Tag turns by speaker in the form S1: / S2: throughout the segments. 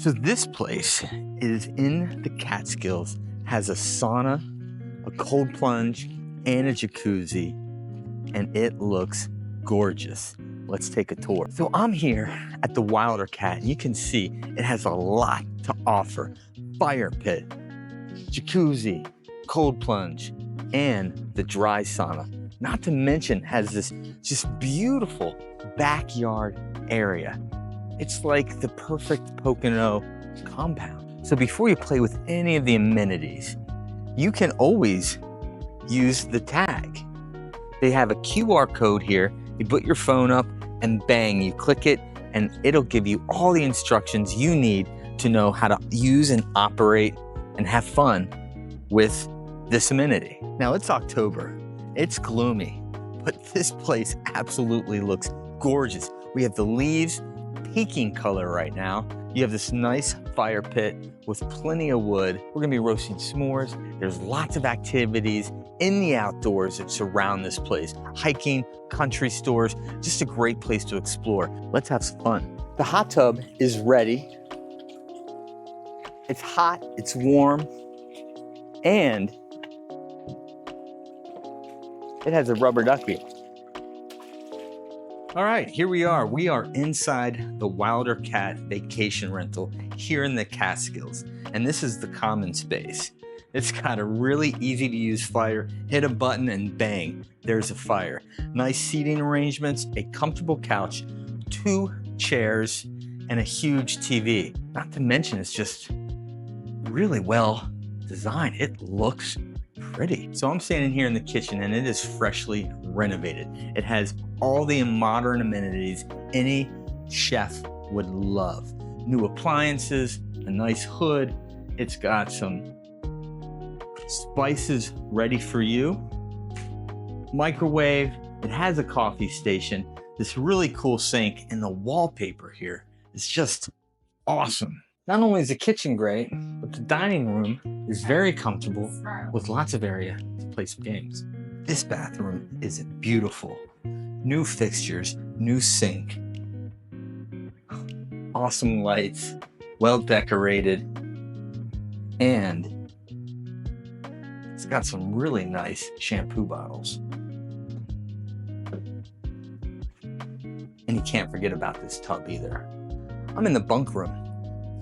S1: So this place is in the Catskills, has a sauna, a cold plunge, and a jacuzzi, and it looks gorgeous. Let's take a tour. So I'm here at the Wilderkaat. You can see it has a lot to offer. Fire pit, jacuzzi, cold plunge, and the dry sauna. Not to mention has this just beautiful backyard area. It's like the perfect Pocono compound. So before you play with any of the amenities, you can always use the tag. They have a QR code here. You put your phone up and bang, you click it and it'll give you all the instructions you need to know how to use and operate and have fun with this amenity. Now it's October, it's gloomy, but this place absolutely looks gorgeous. We have the leaves peaking color right now. You have this nice fire pit with plenty of wood. We're gonna be roasting s'mores. There's lots of activities in the outdoors that surround this place. Hiking, country stores, just a great place to explore. Let's have some fun. The hot tub is ready. It's hot, it's warm, and it has a rubber ducky. All right, here we are. We are inside the Wilderkaat vacation rental here in the Catskills. And this is the common space. It's got a really easy to use fire. Hit a button and bang, there's a fire. Nice seating arrangements, a comfortable couch, 2 chairs, and a huge TV. Not to mention it's just really well designed. It looks pretty. So I'm standing here in the kitchen and it is freshly renovated. It has all the modern amenities any chef would love. New appliances, a nice hood. It's got some spices ready for you. Microwave. It has a coffee station. This really cool sink, and the wallpaper here is just awesome. Not only is the kitchen great, but the dining room is very comfortable with lots of area to play some games. This bathroom is beautiful. New fixtures, new sink, awesome lights, well decorated, and it's got some really nice shampoo bottles. And you can't forget about this tub either. I'm in the bunk room.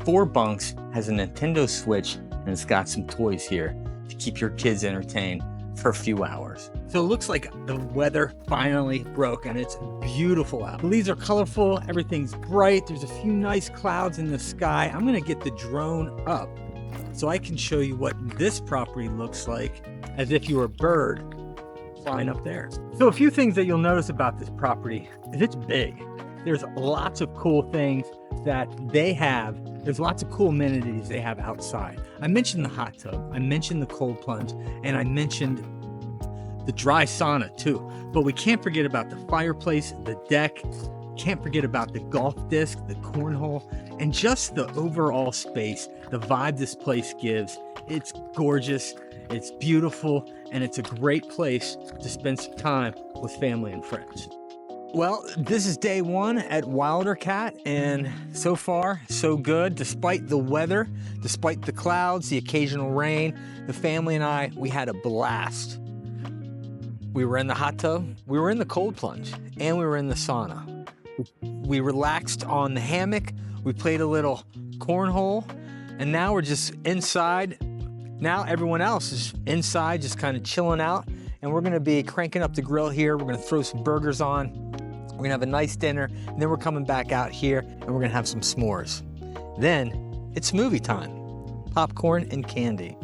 S1: 4 bunks, has a Nintendo Switch, and it's got some toys here to keep your kids entertained for a few hours. So it looks like the weather finally broke and it's beautiful out. The leaves are colorful, everything's bright, there's a few nice clouds in the sky. I'm gonna get the drone up so I can show you what this property looks like as if you were a bird flying up there. So a few things that you'll notice about this property is it's big. There's lots of cool things that they have. There's lots of cool amenities they have outside. I mentioned the hot tub, I mentioned the cold plunge, and I mentioned the dry sauna too. But we can't forget about the fireplace, the deck, can't forget about the golf disc, the cornhole, and just the overall space, the vibe this place gives. It's gorgeous, it's beautiful, and it's a great place to spend some time with family and friends. Well, this is day 1 at Wilderkaat, and so far, so good. Despite the weather, despite the clouds, the occasional rain, the family and I, we had a blast. We were in the hot tub, we were in the cold plunge, and we were in the sauna. We relaxed on the hammock, we played a little cornhole, and now we're just inside. Now everyone else is inside, just kind of chilling out, and we're gonna be cranking up the grill here. We're gonna throw some burgers on. We're gonna have a nice dinner, and then we're coming back out here and we're gonna have some s'mores. Then it's movie time, popcorn and candy.